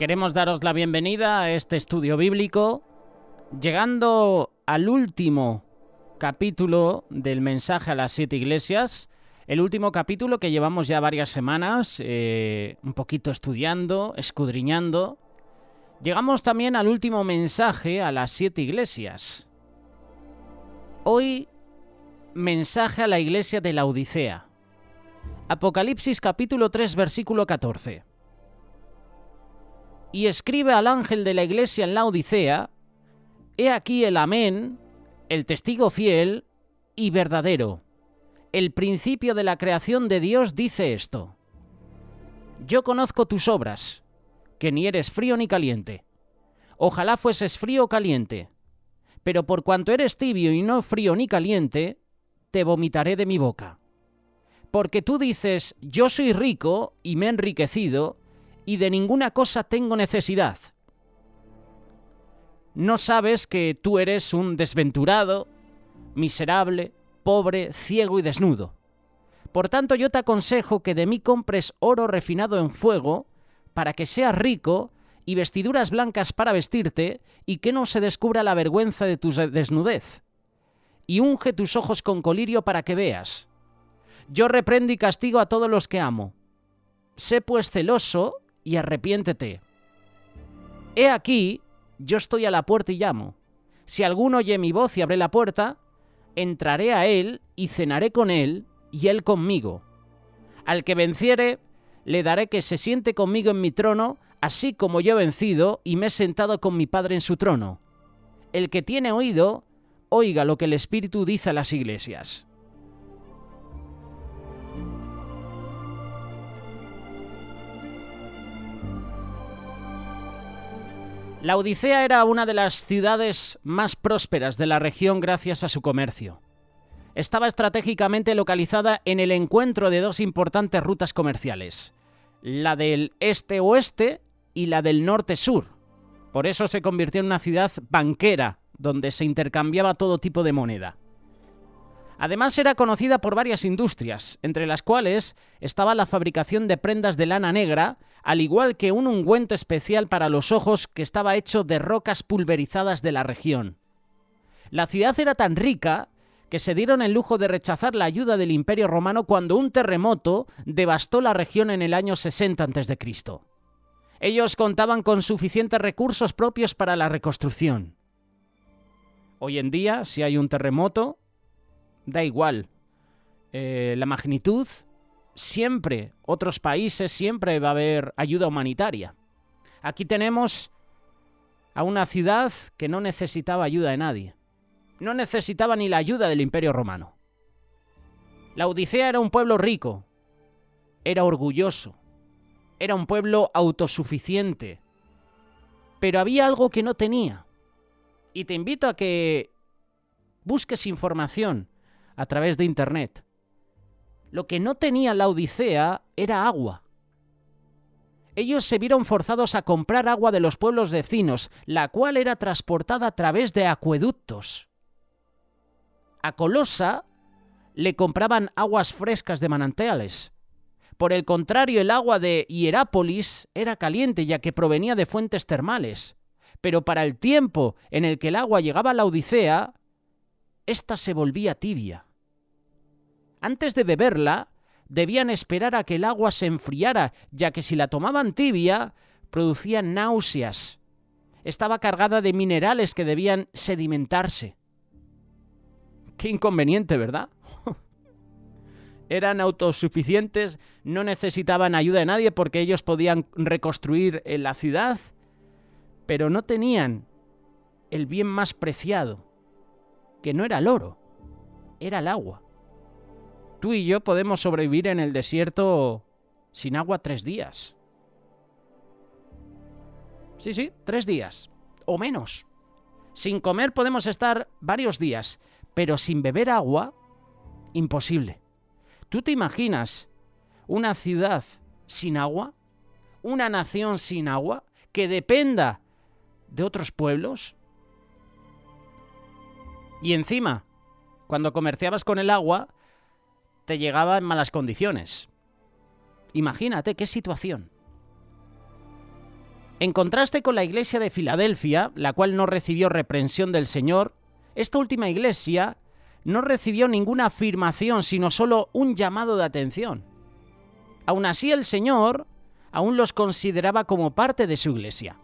Queremos daros la bienvenida a este estudio bíblico, llegando al último capítulo del mensaje a las 7 iglesias, el último capítulo que llevamos ya varias semanas, un poquito estudiando, escudriñando. Llegamos también al último mensaje a las 7 iglesias. Hoy, mensaje a la iglesia de Laodicea. Apocalipsis capítulo 3, versículo 14. Y escribe al ángel de la iglesia en Laodicea: he aquí el Amén, el testigo fiel y verdadero. El principio de la creación de Dios dice esto: yo conozco tus obras, que ni eres frío ni caliente. Ojalá fueses frío o caliente, pero por cuanto eres tibio y no frío ni caliente, te vomitaré de mi boca. Porque tú dices: yo soy rico y me he enriquecido, y de ninguna cosa tengo necesidad. ¿No sabes que tú eres un desventurado, miserable, pobre, ciego y desnudo? Por tanto, yo te aconsejo que de mí compres oro refinado en fuego, para que seas rico, y vestiduras blancas para vestirte, y que no se descubra la vergüenza de tu desnudez. Y unge tus ojos con colirio para que veas. Yo reprendo y castigo a todos los que amo. Sé pues celoso y arrepiéntete. He aquí, yo estoy a la puerta y llamo. Si alguno oye mi voz y abre la puerta, entraré a él y cenaré con él y él conmigo. Al que venciere, le daré que se siente conmigo en mi trono, así como yo he vencido y me he sentado con mi Padre en su trono. El que tiene oído, oiga lo que el Espíritu dice a las iglesias. Laodicea era una de las ciudades más prósperas de la región gracias a su comercio. Estaba estratégicamente localizada en el encuentro de dos importantes rutas comerciales, la del este-oeste y la del norte-sur. Por eso se convirtió en una ciudad banquera, donde se intercambiaba todo tipo de moneda. Además, era conocida por varias industrias, entre las cuales estaba la fabricación de prendas de lana negra, al igual que un ungüento especial para los ojos que estaba hecho de rocas pulverizadas de la región. La ciudad era tan rica que se dieron el lujo de rechazar la ayuda del Imperio Romano cuando un terremoto devastó la región en el año 60 a.C. Ellos contaban con suficientes recursos propios para la reconstrucción. Hoy en día, si hay un terremoto, da igual la magnitud, siempre, otros países, siempre va a haber ayuda humanitaria. Aquí tenemos a una ciudad que no necesitaba ayuda de nadie. No necesitaba ni la ayuda del Imperio Romano. Laodicea era un pueblo rico, era orgulloso, era un pueblo autosuficiente, pero había algo que no tenía. Y te invito a que busques información a través de internet. Lo que no tenía Laodicea era agua. Ellos se vieron forzados a comprar agua de los pueblos vecinos, la cual era transportada a través de acueductos. A Colosa le compraban aguas frescas de manantiales. Por el contrario, el agua de Hierápolis era caliente, ya que provenía de fuentes termales. Pero para el tiempo en el que el agua llegaba a Laodicea, esta se volvía tibia. Antes de beberla, debían esperar a que el agua se enfriara, ya que si la tomaban tibia, producía náuseas. Estaba cargada de minerales que debían sedimentarse. Qué inconveniente, ¿verdad? Eran autosuficientes, no necesitaban ayuda de nadie porque ellos podían reconstruir la ciudad, pero no tenían el bien más preciado, que no era el oro, era el agua. Tú y yo podemos sobrevivir en el desierto sin agua 3 días. Sí, 3 días, o menos. Sin comer podemos estar varios días, pero sin beber agua, imposible. ¿Tú te imaginas una ciudad sin agua? ¿Una nación sin agua? ¿Que dependa de otros pueblos? Y encima, cuando comerciabas con el agua, te llegaba en malas condiciones. Imagínate qué situación. En contraste con la iglesia de Filadelfia, la cual no recibió reprensión del Señor, esta última iglesia no recibió ninguna afirmación, sino solo un llamado de atención. Aún así, el Señor aún los consideraba como parte de su iglesia.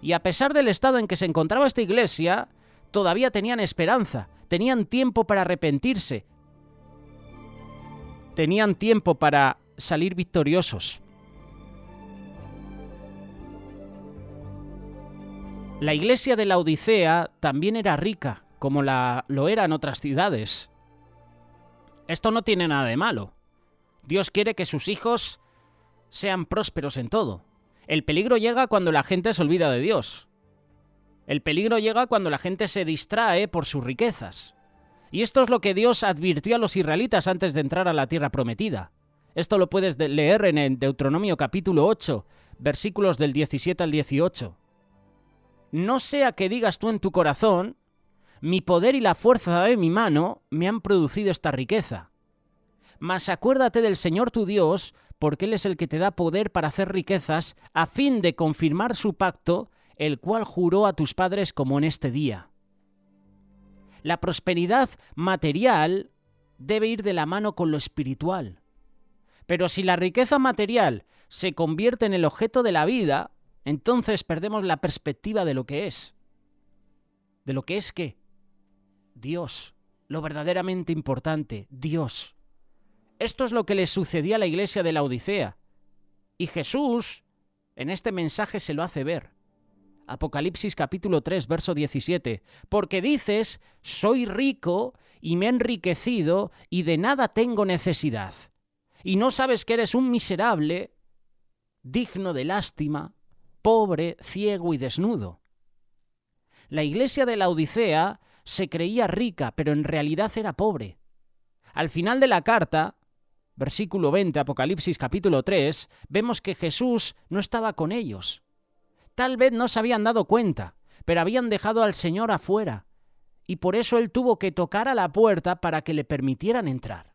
Y a pesar del estado en que se encontraba esta iglesia, todavía tenían esperanza, tenían tiempo para arrepentirse, tenían tiempo para salir victoriosos. La iglesia de Laodicea también era rica, como lo eran otras ciudades. Esto no tiene nada de malo. Dios quiere que sus hijos sean prósperos en todo. El peligro llega cuando la gente se olvida de Dios. El peligro llega cuando la gente se distrae por sus riquezas. Y esto es lo que Dios advirtió a los israelitas antes de entrar a la tierra prometida. Esto lo puedes leer en el Deuteronomio capítulo 8, versículos del 17 al 18. No sea que digas tú en tu corazón, mi poder y la fuerza de mi mano me han producido esta riqueza. Mas acuérdate del Señor tu Dios, porque Él es el que te da poder para hacer riquezas, a fin de confirmar su pacto, el cual juró a tus padres como en este día. La prosperidad material debe ir de la mano con lo espiritual. Pero si la riqueza material se convierte en el objeto de la vida, entonces perdemos la perspectiva de lo que es. ¿De lo que es qué? Dios. Lo verdaderamente importante, Dios. Esto es lo que le sucedía a la iglesia de Laodicea. Y Jesús, en este mensaje, se lo hace ver. Apocalipsis capítulo 3, verso 17. Porque dices, soy rico y me he enriquecido y de nada tengo necesidad. Y no sabes que eres un miserable, digno de lástima, pobre, ciego y desnudo. La iglesia de Laodicea se creía rica, pero en realidad era pobre. Al final de la carta, versículo 20, Apocalipsis capítulo 3, vemos que Jesús no estaba con ellos. Tal vez no se habían dado cuenta, pero habían dejado al Señor afuera, y por eso Él tuvo que tocar a la puerta para que le permitieran entrar.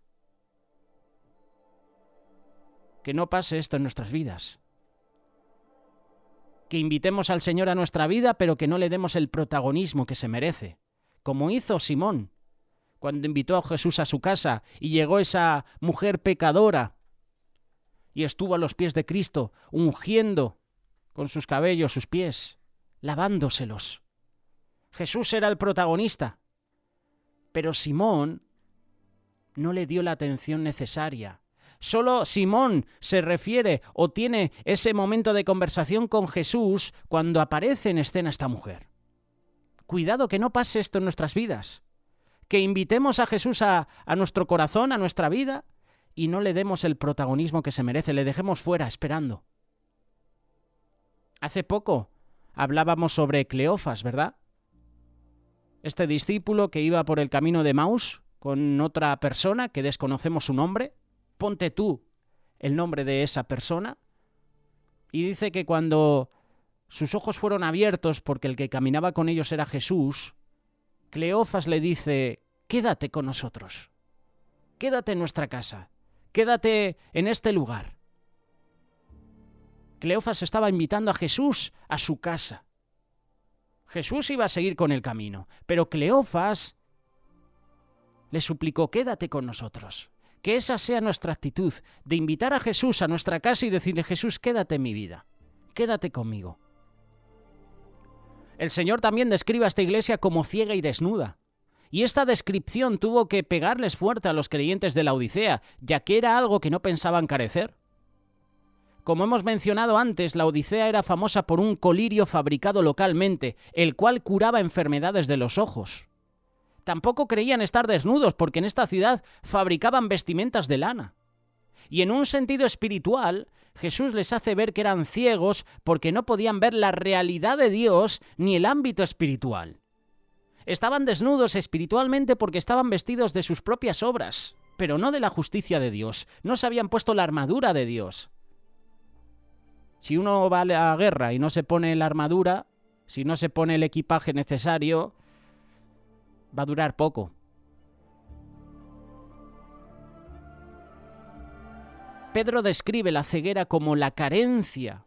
Que no pase esto en nuestras vidas. Que invitemos al Señor a nuestra vida, pero que no le demos el protagonismo que se merece, como hizo Simón, cuando invitó a Jesús a su casa y llegó esa mujer pecadora y estuvo a los pies de Cristo, ungiendo con sus cabellos sus pies, lavándoselos. Jesús era el protagonista, pero Simón no le dio la atención necesaria. Solo Simón se refiere o tiene ese momento de conversación con Jesús cuando aparece en escena esta mujer. Cuidado que no pase esto en nuestras vidas. Que invitemos a Jesús a nuestro corazón, a nuestra vida, y no le demos el protagonismo que se merece, le dejemos fuera esperando. Hace poco hablábamos sobre Cleofas, ¿verdad? Este discípulo que iba por el camino de Emaús con otra persona que desconocemos su nombre. Ponte tú el nombre de esa persona. Y dice que cuando sus ojos fueron abiertos porque el que caminaba con ellos era Jesús, Cleofas le dice, quédate con nosotros, quédate en nuestra casa, quédate en este lugar. Cleofas estaba invitando a Jesús a su casa. Jesús iba a seguir con el camino, pero Cleofas le suplicó, quédate con nosotros. Que esa sea nuestra actitud, de invitar a Jesús a nuestra casa y decirle, Jesús, quédate en mi vida, quédate conmigo. El Señor también describe a esta iglesia como ciega y desnuda. Y esta descripción tuvo que pegarles fuerte a los creyentes de Laodicea, ya que era algo que no pensaban carecer. Como hemos mencionado antes, Laodicea era famosa por un colirio fabricado localmente, el cual curaba enfermedades de los ojos. Tampoco creían estar desnudos, porque en esta ciudad fabricaban vestimentas de lana. Y en un sentido espiritual, Jesús les hace ver que eran ciegos porque no podían ver la realidad de Dios ni el ámbito espiritual. Estaban desnudos espiritualmente porque estaban vestidos de sus propias obras, pero no de la justicia de Dios. No se habían puesto la armadura de Dios. Si uno va a la guerra y no se pone la armadura, si no se pone el equipaje necesario, va a durar poco. Pedro describe la ceguera como la carencia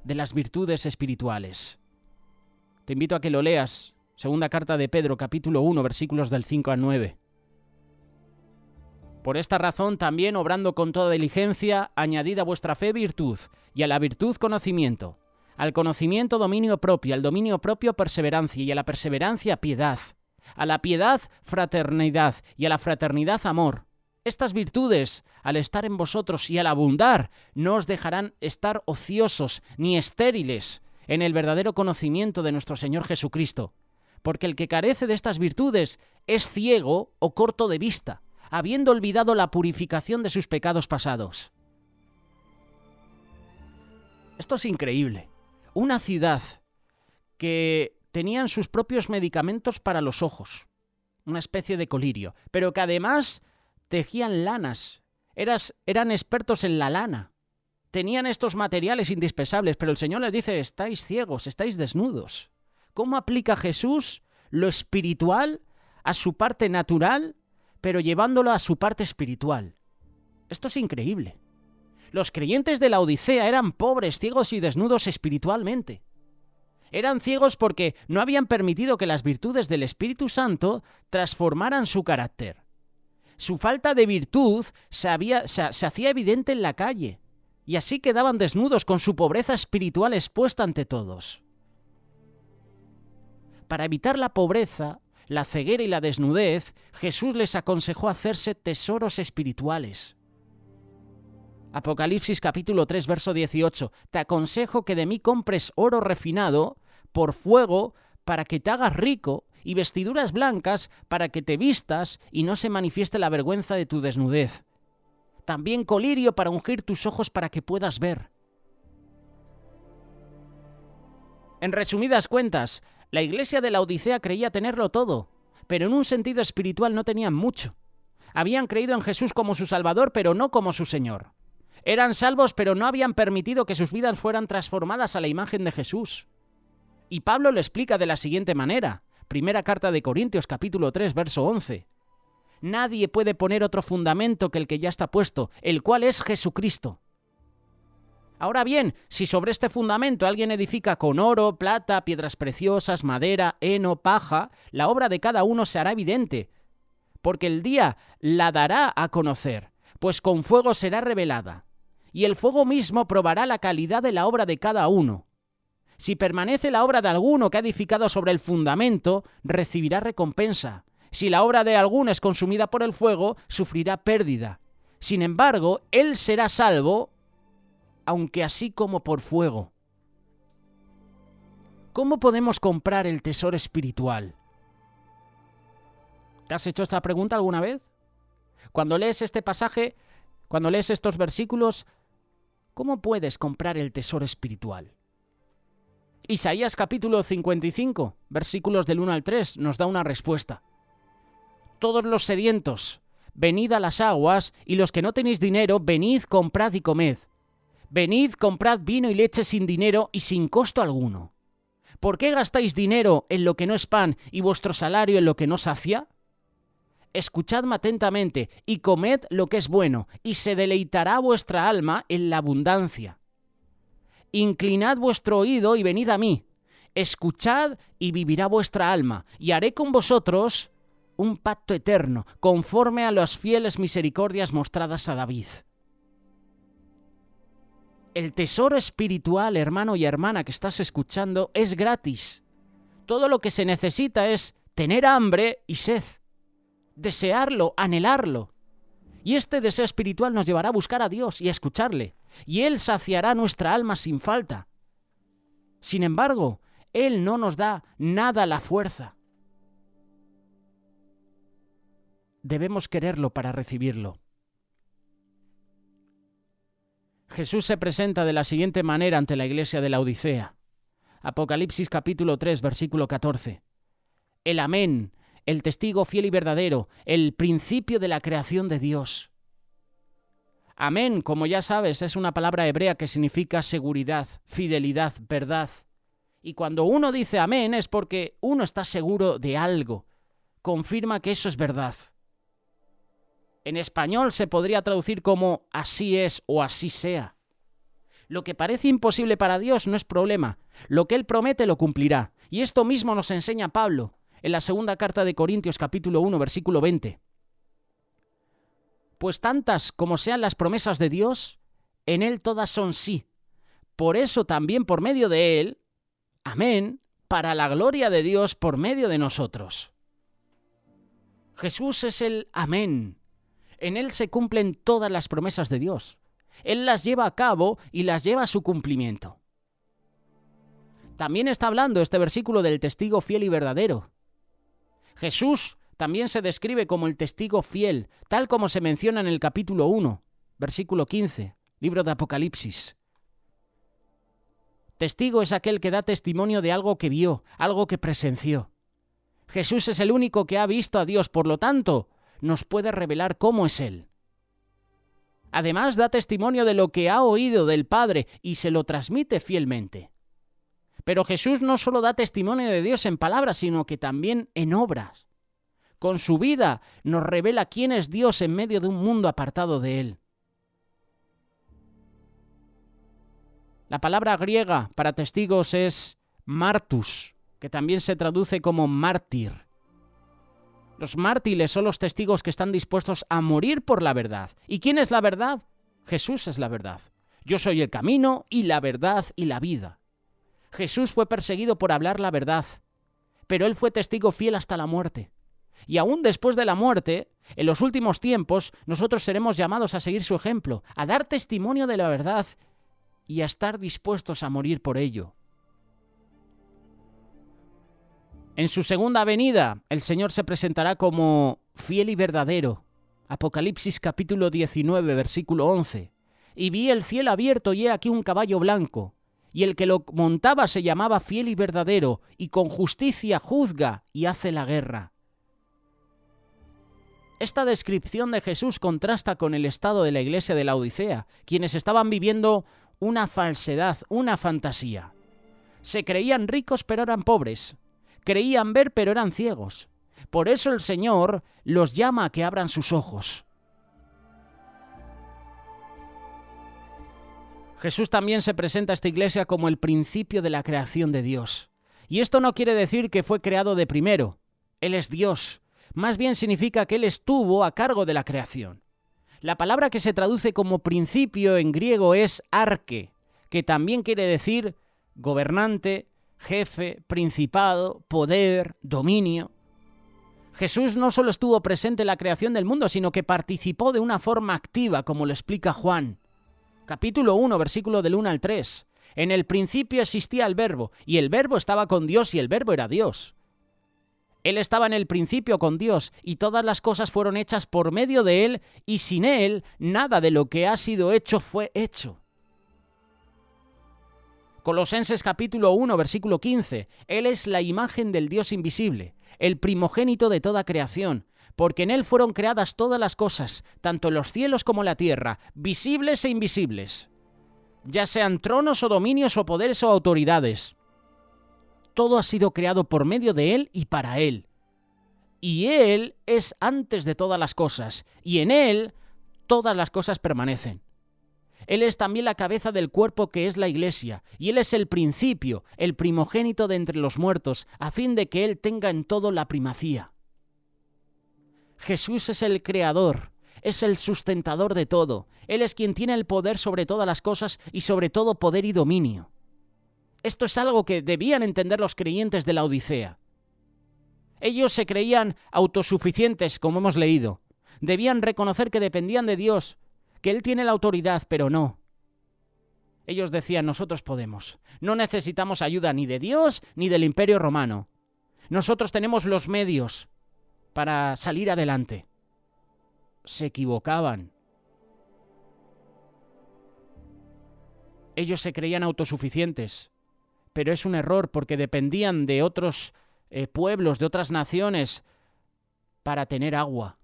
de las virtudes espirituales. Te invito a que lo leas. Segunda carta de Pedro, capítulo 1, versículos del 5 al 9. Por esta razón también, obrando con toda diligencia, añadid a vuestra fe virtud, y a la virtud conocimiento, al conocimiento dominio propio, al dominio propio perseverancia, y a la perseverancia piedad, a la piedad fraternidad, y a la fraternidad amor. Estas virtudes, al estar en vosotros y al abundar, no os dejarán estar ociosos ni estériles en el verdadero conocimiento de nuestro Señor Jesucristo, porque el que carece de estas virtudes es ciego o corto de vista, habiendo olvidado la purificación de sus pecados pasados. Esto es increíble. Una ciudad que tenían sus propios medicamentos para los ojos, una especie de colirio, pero que además tejían lanas, eran expertos en la lana, tenían estos materiales indispensables, pero el Señor les dice, estáis ciegos, estáis desnudos. ¿Cómo aplica Jesús lo espiritual a su parte natural, pero llevándolo a su parte espiritual? Esto es increíble. Los creyentes de la Odisea eran pobres, ciegos y desnudos espiritualmente. Eran ciegos porque no habían permitido que las virtudes del Espíritu Santo transformaran su carácter. Su falta de virtud se hacía evidente en la calle, y así quedaban desnudos con su pobreza espiritual expuesta ante todos. Para evitar la pobreza, la ceguera y la desnudez, Jesús les aconsejó hacerse tesoros espirituales. Apocalipsis capítulo 3, verso 18. Te aconsejo que de mí compres oro refinado por fuego para que te hagas rico y vestiduras blancas para que te vistas y no se manifieste la vergüenza de tu desnudez. También colirio para ungir tus ojos para que puedas ver. En resumidas cuentas, la iglesia de la Odisea creía tenerlo todo, pero en un sentido espiritual no tenían mucho. Habían creído en Jesús como su Salvador, pero no como su Señor. Eran salvos, pero no habían permitido que sus vidas fueran transformadas a la imagen de Jesús. Y Pablo lo explica de la siguiente manera. Primera carta de Corintios, capítulo 3, verso 11. Nadie puede poner otro fundamento que el que ya está puesto, el cual es Jesucristo. Ahora bien, si sobre este fundamento alguien edifica con oro, plata, piedras preciosas, madera, heno, paja, la obra de cada uno se hará evidente, porque el día la dará a conocer, pues con fuego será revelada, y el fuego mismo probará la calidad de la obra de cada uno. Si permanece la obra de alguno que ha edificado sobre el fundamento, recibirá recompensa. Si la obra de alguno es consumida por el fuego, sufrirá pérdida. Sin embargo, él será salvo, aunque así como por fuego. ¿Cómo podemos comprar el tesoro espiritual? ¿Te has hecho esta pregunta alguna vez? Cuando lees este pasaje, cuando lees estos versículos, ¿cómo puedes comprar el tesoro espiritual? Isaías capítulo 55, versículos del 1 al 3, nos da una respuesta. Todos los sedientos, venid a las aguas, y los que no tenéis dinero, venid, comprad y comed. Venid, comprad vino y leche sin dinero y sin costo alguno. ¿Por qué gastáis dinero en lo que no es pan y vuestro salario en lo que no sacia? Escuchadme atentamente y comed lo que es bueno, y se deleitará vuestra alma en la abundancia. Inclinad vuestro oído y venid a mí. Escuchad y vivirá vuestra alma, y haré con vosotros un pacto eterno, conforme a las fieles misericordias mostradas a David. El tesoro espiritual, hermano y hermana que estás escuchando, es gratis. Todo lo que se necesita es tener hambre y sed, desearlo, anhelarlo. Y este deseo espiritual nos llevará a buscar a Dios y a escucharle, y Él saciará nuestra alma sin falta. Sin embargo, Él no nos da nada a la fuerza. Debemos quererlo para recibirlo. Jesús se presenta de la siguiente manera ante la iglesia de la Odisea. Apocalipsis capítulo 3, versículo 14. El Amén, el testigo fiel y verdadero, el principio de la creación de Dios. Amén, como ya sabes, es una palabra hebrea que significa seguridad, fidelidad, verdad. Y cuando uno dice amén es porque uno está seguro de algo, confirma que eso es verdad. En español se podría traducir como así es o así sea. Lo que parece imposible para Dios no es problema. Lo que Él promete lo cumplirá. Y esto mismo nos enseña Pablo en la segunda carta de Corintios, capítulo 1, versículo 20. Pues tantas como sean las promesas de Dios, en Él todas son sí. Por eso también por medio de Él, amén, para la gloria de Dios por medio de nosotros. Jesús es el amén. En Él se cumplen todas las promesas de Dios. Él las lleva a cabo y las lleva a su cumplimiento. También está hablando este versículo del testigo fiel y verdadero. Jesús también se describe como el testigo fiel, tal como se menciona en el capítulo 1, versículo 15, libro de Apocalipsis. Testigo es aquel que da testimonio de algo que vio, algo que presenció. Jesús es el único que ha visto a Dios, por lo tanto, nos puede revelar cómo es Él. Además, da testimonio de lo que ha oído del Padre y se lo transmite fielmente. Pero Jesús no solo da testimonio de Dios en palabras, sino que también en obras. Con su vida nos revela quién es Dios en medio de un mundo apartado de Él. La palabra griega para testigos es martus, que también se traduce como mártir. Los mártires son los testigos que están dispuestos a morir por la verdad. ¿Y quién es la verdad? Jesús es la verdad. Yo soy el camino y la verdad y la vida. Jesús fue perseguido por hablar la verdad, pero Él fue testigo fiel hasta la muerte. Y aún después de la muerte, en los últimos tiempos, nosotros seremos llamados a seguir su ejemplo, a dar testimonio de la verdad y a estar dispuestos a morir por ello. En su segunda venida, el Señor se presentará como fiel y verdadero. Apocalipsis capítulo 19, versículo 11. Y vi el cielo abierto y he aquí un caballo blanco, y el que lo montaba se llamaba fiel y verdadero, y con justicia juzga y hace la guerra. Esta descripción de Jesús contrasta con el estado de la iglesia de Laodicea, quienes estaban viviendo una falsedad, una fantasía. Se creían ricos pero eran pobres. Creían ver, pero eran ciegos. Por eso el Señor los llama a que abran sus ojos. Jesús también se presenta a esta iglesia como el principio de la creación de Dios. Y esto no quiere decir que fue creado de primero. Él es Dios. Más bien significa que Él estuvo a cargo de la creación. La palabra que se traduce como principio en griego es arque, que también quiere decir gobernante, jefe, principado, poder, dominio. Jesús no solo estuvo presente en la creación del mundo, sino que participó de una forma activa, como lo explica Juan. Capítulo 1, versículo del 1 al 3. En el principio existía el Verbo, y el Verbo estaba con Dios, y el Verbo era Dios. Él estaba en el principio con Dios, y todas las cosas fueron hechas por medio de Él, y sin Él, nada de lo que ha sido hecho fue hecho. Colosenses capítulo 1, versículo 15. Él es la imagen del Dios invisible, el primogénito de toda creación, porque en Él fueron creadas todas las cosas, tanto los cielos como la tierra, visibles e invisibles, ya sean tronos o dominios o poderes o autoridades. Todo ha sido creado por medio de Él y para Él. Y Él es antes de todas las cosas, y en Él todas las cosas permanecen. Él es también la cabeza del cuerpo que es la Iglesia, y Él es el principio, el primogénito de entre los muertos, a fin de que Él tenga en todo la primacía. Jesús es el creador, es el sustentador de todo. Él es quien tiene el poder sobre todas las cosas y sobre todo poder y dominio. Esto es algo que debían entender los creyentes de la Odisea. Ellos se creían autosuficientes, como hemos leído. Debían reconocer que dependían de Dios, que Él tiene la autoridad, pero no. Ellos decían, nosotros podemos. No necesitamos ayuda ni de Dios ni del Imperio Romano. Nosotros tenemos los medios para salir adelante. Se equivocaban. Ellos se creían autosuficientes, pero es un error porque dependían de otros pueblos, de otras naciones, para tener agua.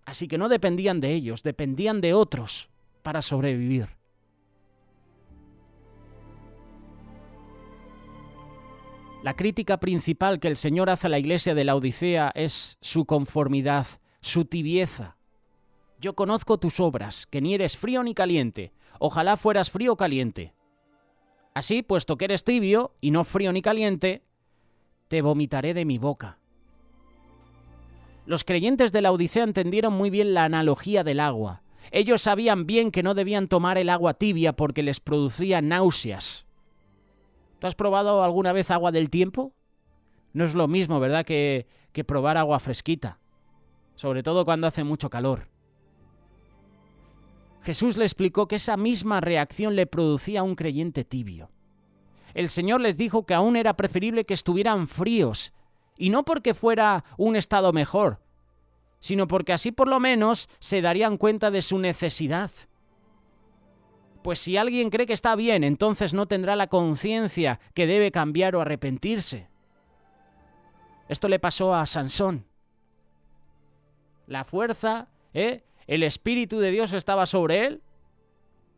Así que no dependían de ellos, dependían de otros para sobrevivir. La crítica principal que el Señor hace a la iglesia de Laodicea es su conformidad, su tibieza. Yo conozco tus obras, que ni eres frío ni caliente. Ojalá fueras frío o caliente. Así, puesto que eres tibio y no frío ni caliente, te vomitaré de mi boca. Los creyentes de Laodicea entendieron muy bien la analogía del agua. Ellos sabían bien que no debían tomar el agua tibia porque les producía náuseas. ¿Tú has probado alguna vez agua del tiempo? No es lo mismo, ¿verdad?, que probar agua fresquita. Sobre todo cuando hace mucho calor. Jesús le explicó que esa misma reacción le producía a un creyente tibio. El Señor les dijo que aún era preferible que estuvieran fríos, y no porque fuera un estado mejor, sino porque así por lo menos se darían cuenta de su necesidad. Pues si alguien cree que está bien, entonces no tendrá la conciencia que debe cambiar o arrepentirse. Esto le pasó a Sansón. La fuerza, el Espíritu de Dios estaba sobre él,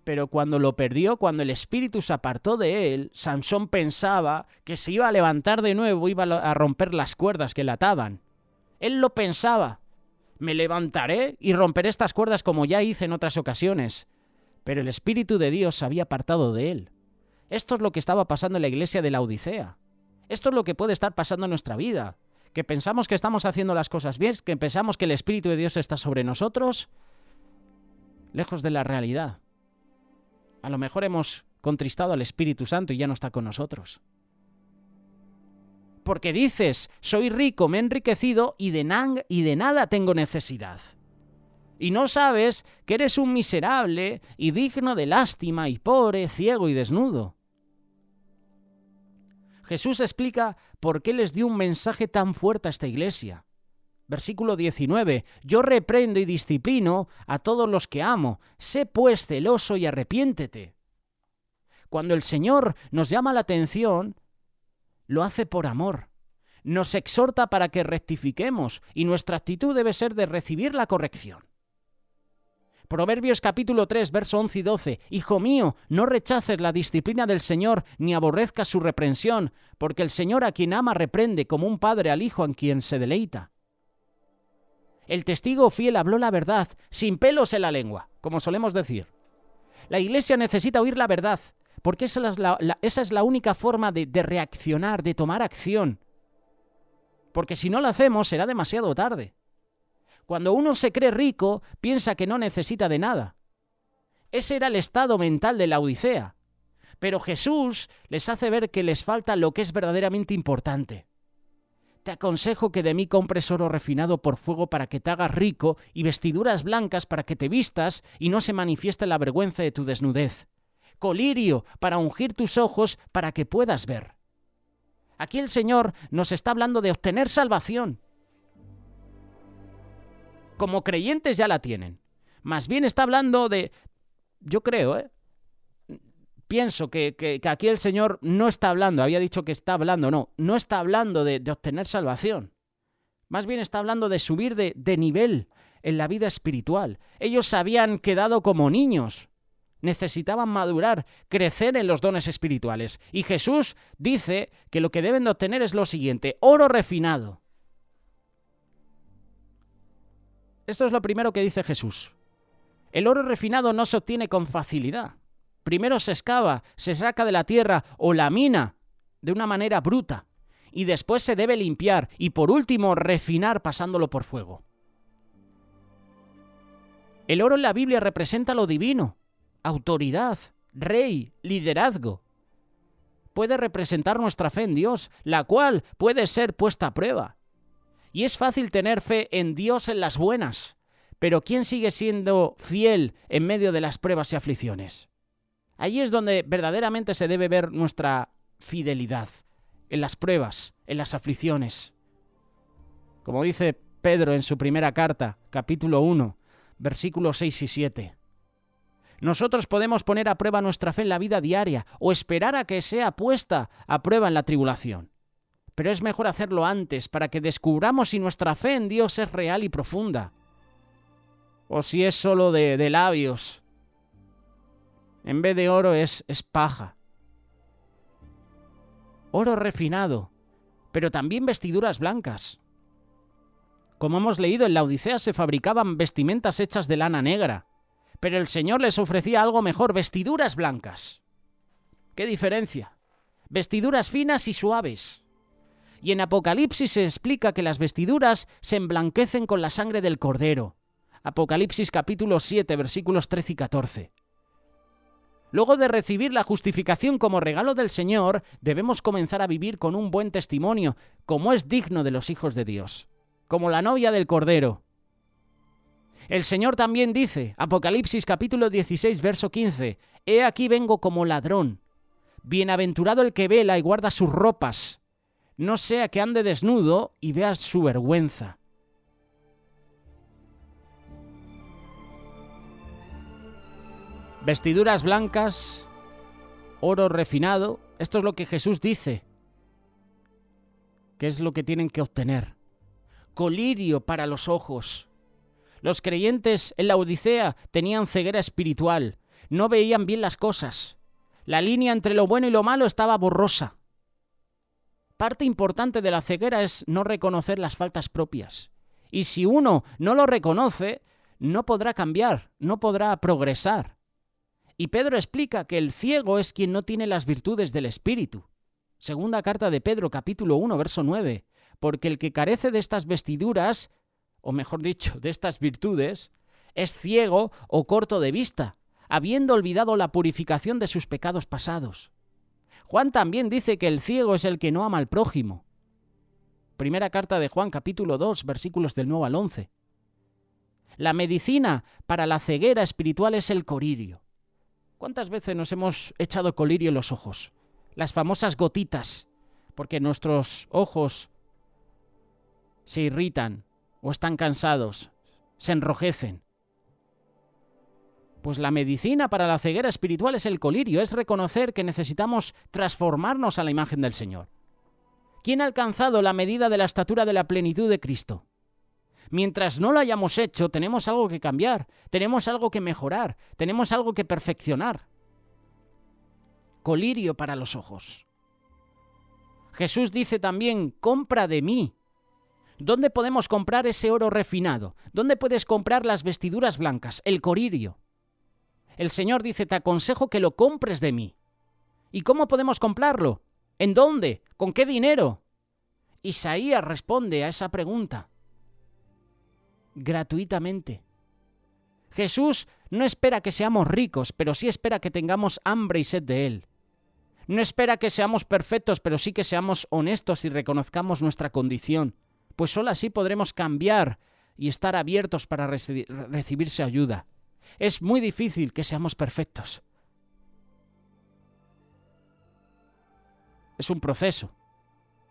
pero cuando lo perdió, cuando el Espíritu se apartó de él, Sansón pensaba que se iba a levantar de nuevo, iba a romper las cuerdas que le ataban. Él lo pensaba. Me levantaré y romperé estas cuerdas como ya hice en otras ocasiones. Pero el Espíritu de Dios se había apartado de él. Esto es lo que estaba pasando en la iglesia de Laodicea. Esto es lo que puede estar pasando en nuestra vida. Que pensamos que estamos haciendo las cosas bien, que pensamos que el Espíritu de Dios está sobre nosotros, lejos de la realidad. A lo mejor hemos contristado al Espíritu Santo y ya no está con nosotros. Porque dices, soy rico, me he enriquecido y de nada tengo necesidad. Y no sabes que eres un miserable y digno de lástima y pobre, ciego y desnudo. Jesús explica por qué les dio un mensaje tan fuerte a esta iglesia. Versículo 19. Yo reprendo y disciplino a todos los que amo. Sé pues celoso y arrepiéntete. Cuando el Señor nos llama la atención, lo hace por amor. Nos exhorta para que rectifiquemos y nuestra actitud debe ser de recibir la corrección. Proverbios capítulo 3, verso 11 y 12. Hijo mío, no rechaces la disciplina del Señor, ni aborrezcas su reprensión, porque el Señor a quien ama reprende, como un padre al hijo en quien se deleita. El testigo fiel habló la verdad, sin pelos en la lengua, como solemos decir. La iglesia necesita oír la verdad, porque esa es la única forma de reaccionar, de tomar acción. Porque si no lo hacemos, será demasiado tarde. Cuando uno se cree rico, piensa que no necesita de nada. Ese era el estado mental de Laodicea. Pero Jesús les hace ver que les falta lo que es verdaderamente importante. Te aconsejo que de mí compres oro refinado por fuego para que te hagas rico y vestiduras blancas para que te vistas y no se manifieste la vergüenza de tu desnudez. Colirio para ungir tus ojos para que puedas ver. Aquí el Señor nos está hablando de obtener salvación. Como creyentes ya la tienen. Más bien está hablando de... Yo creo, pienso que aquí el Señor no está hablando, había dicho que está hablando, no está hablando de obtener salvación. Más bien está hablando de subir de nivel en la vida espiritual. Ellos se habían quedado como niños. Necesitaban madurar, crecer en los dones espirituales. Y Jesús dice que lo que deben de obtener es lo siguiente: oro refinado. Esto es lo primero que dice Jesús. El oro refinado no se obtiene con facilidad. Primero se excava, se saca de la tierra o la mina de una manera bruta. Y después se debe limpiar y por último refinar pasándolo por fuego. El oro en la Biblia representa lo divino, autoridad, rey, liderazgo. Puede representar nuestra fe en Dios, la cual puede ser puesta a prueba. Y es fácil tener fe en Dios en las buenas, pero ¿quién sigue siendo fiel en medio de las pruebas y aflicciones? Allí es donde verdaderamente se debe ver nuestra fidelidad, en las pruebas, en las aflicciones. Como dice Pedro en su primera carta, capítulo 1, versículos 6 y 7. Nosotros podemos poner a prueba nuestra fe en la vida diaria o esperar a que sea puesta a prueba en la tribulación. Pero es mejor hacerlo antes para que descubramos si nuestra fe en Dios es real y profunda. O si es solo de labios. En vez de oro es paja. Oro refinado, pero también vestiduras blancas. Como hemos leído, en la Odisea se fabricaban vestimentas hechas de lana negra, pero el Señor les ofrecía algo mejor, vestiduras blancas. ¿Qué diferencia? Vestiduras finas y suaves. Y en Apocalipsis se explica que las vestiduras se emblanquecen con la sangre del Cordero. Apocalipsis capítulo 7, versículos 13 y 14. Luego de recibir la justificación como regalo del Señor, debemos comenzar a vivir con un buen testimonio, como es digno de los hijos de Dios, como la novia del Cordero. El Señor también dice, Apocalipsis capítulo 16, verso 15, «He aquí vengo como ladrón. Bienaventurado el que vela y guarda sus ropas, no sea que ande desnudo y vea su vergüenza». Vestiduras blancas, oro refinado, esto es lo que Jesús dice, que es lo que tienen que obtener. Colirio para los ojos. Los creyentes en la Odisea tenían ceguera espiritual, no veían bien las cosas. La línea entre lo bueno y lo malo estaba borrosa. Parte importante de la ceguera es no reconocer las faltas propias. Y si uno no lo reconoce, no podrá cambiar, no podrá progresar. Y Pedro explica que el ciego es quien no tiene las virtudes del Espíritu. Segunda carta de Pedro, capítulo 1, verso 9. Porque el que carece de estas vestiduras, o mejor dicho, de estas virtudes, es ciego o corto de vista, habiendo olvidado la purificación de sus pecados pasados. Juan también dice que el ciego es el que no ama al prójimo. Primera carta de Juan, capítulo 2, versículos del 9 al 11. La medicina para la ceguera espiritual es el colirio. ¿Cuántas veces nos hemos echado colirio en los ojos? Las famosas gotitas, porque nuestros ojos se irritan o están cansados, se enrojecen. Pues la medicina para la ceguera espiritual es el colirio, es reconocer que necesitamos transformarnos a la imagen del Señor. ¿Quién ha alcanzado la medida de la estatura de la plenitud de Cristo? Mientras no lo hayamos hecho, tenemos algo que cambiar, tenemos algo que mejorar, tenemos algo que perfeccionar. Colirio para los ojos. Jesús dice también, compra de mí. ¿Dónde podemos comprar ese oro refinado? ¿Dónde puedes comprar las vestiduras blancas? El colirio. El Señor dice, te aconsejo que lo compres de mí. ¿Y cómo podemos comprarlo? ¿En dónde? ¿Con qué dinero? Isaías responde a esa pregunta. Gratuitamente. Jesús no espera que seamos ricos, pero sí espera que tengamos hambre y sed de Él. No espera que seamos perfectos, pero sí que seamos honestos y reconozcamos nuestra condición, pues solo así podremos cambiar y estar abiertos para recibir su ayuda. Es muy difícil que seamos perfectos. Es un proceso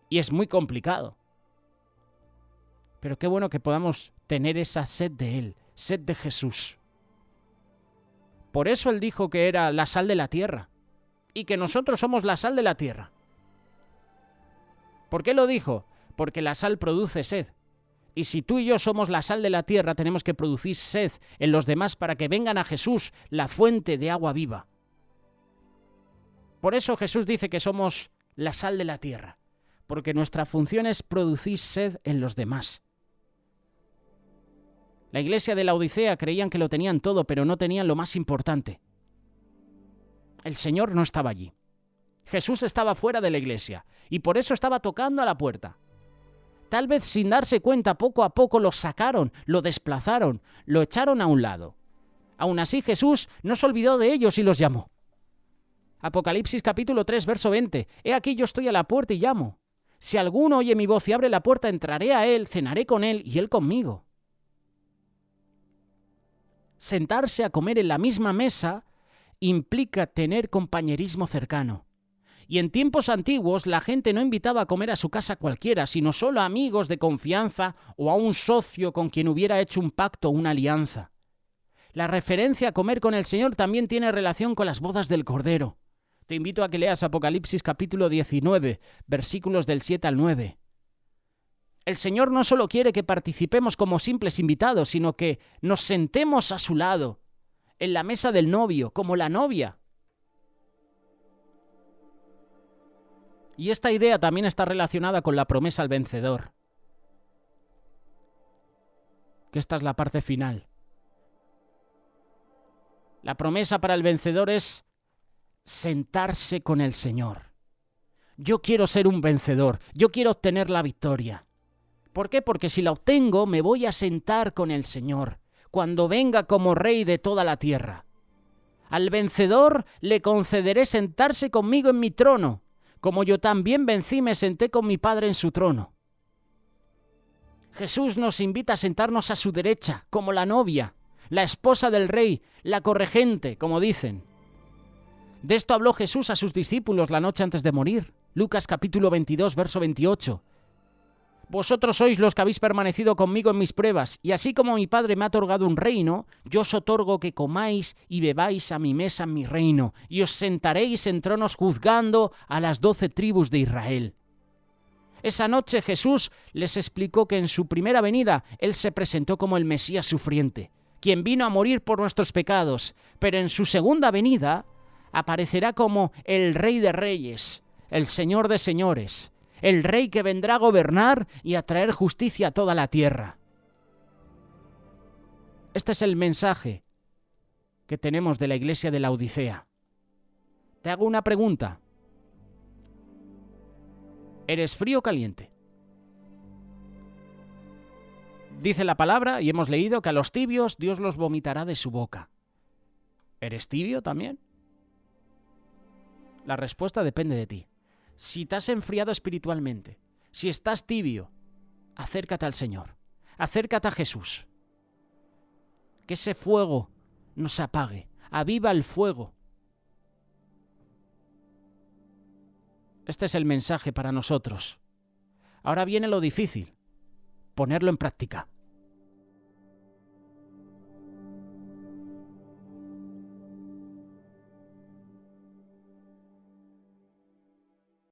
y es muy complicado. Pero qué bueno que podamos tener esa sed de Él, sed de Jesús. Por eso Él dijo que era la sal de la tierra y que nosotros somos la sal de la tierra. ¿Por qué lo dijo? Porque la sal produce sed. Y si tú y yo somos la sal de la tierra, tenemos que producir sed en los demás para que vengan a Jesús, la fuente de agua viva. Por eso Jesús dice que somos la sal de la tierra, porque nuestra función es producir sed en los demás. La iglesia de la Odisea creían que lo tenían todo, pero no tenían lo más importante. El Señor no estaba allí. Jesús estaba fuera de la iglesia y por eso estaba tocando a la puerta. Tal vez sin darse cuenta, poco a poco lo sacaron, lo desplazaron, lo echaron a un lado. Aún así Jesús no se olvidó de ellos y los llamó. Apocalipsis capítulo 3, verso 20. He aquí yo estoy a la puerta y llamo. Si alguno oye mi voz y abre la puerta, entraré a él, cenaré con él y él conmigo. Sentarse a comer en la misma mesa implica tener compañerismo cercano. Y en tiempos antiguos la gente no invitaba a comer a su casa cualquiera, sino solo a amigos de confianza o a un socio con quien hubiera hecho un pacto o una alianza. La referencia a comer con el Señor también tiene relación con las bodas del Cordero. Te invito a que leas Apocalipsis capítulo 19, versículos del 7 al 9. El Señor no solo quiere que participemos como simples invitados, sino que nos sentemos a su lado, en la mesa del novio, como la novia. Y esta idea también está relacionada con la promesa al vencedor. que esta es la parte final. La promesa para el vencedor es sentarse con el Señor. Yo quiero ser un vencedor, yo quiero obtener la victoria. ¿Por qué? Porque si la obtengo, me voy a sentar con el Señor, cuando venga como Rey de toda la tierra. Al vencedor le concederé sentarse conmigo en mi trono, como yo también vencí y me senté con mi Padre en su trono. Jesús nos invita a sentarnos a su derecha, como la novia, la esposa del Rey, la corregente, como dicen. De esto habló Jesús a sus discípulos la noche antes de morir. Lucas capítulo 22, verso 28. Vosotros sois los que habéis permanecido conmigo en mis pruebas, y así como mi Padre me ha otorgado un reino, yo os otorgo que comáis y bebáis a mi mesa en mi reino, y os sentaréis en tronos juzgando a las 12 tribus de Israel. Esa noche Jesús les explicó que en su primera venida Él se presentó como el Mesías sufriente, quien vino a morir por nuestros pecados, pero en su segunda venida aparecerá como el Rey de Reyes, el Señor de Señores, el Rey que vendrá a gobernar y a traer justicia a toda la tierra. Este es el mensaje que tenemos de la iglesia de Laodicea. Te hago una pregunta. ¿Eres frío o caliente? Dice la palabra, y hemos leído, que a los tibios Dios los vomitará de su boca. ¿Eres tibio también? La respuesta depende de ti. Si te has enfriado espiritualmente, si estás tibio, acércate al Señor, acércate a Jesús. Que ese fuego no se apague, aviva el fuego. Este es el mensaje para nosotros. Ahora viene lo difícil, ponerlo en práctica.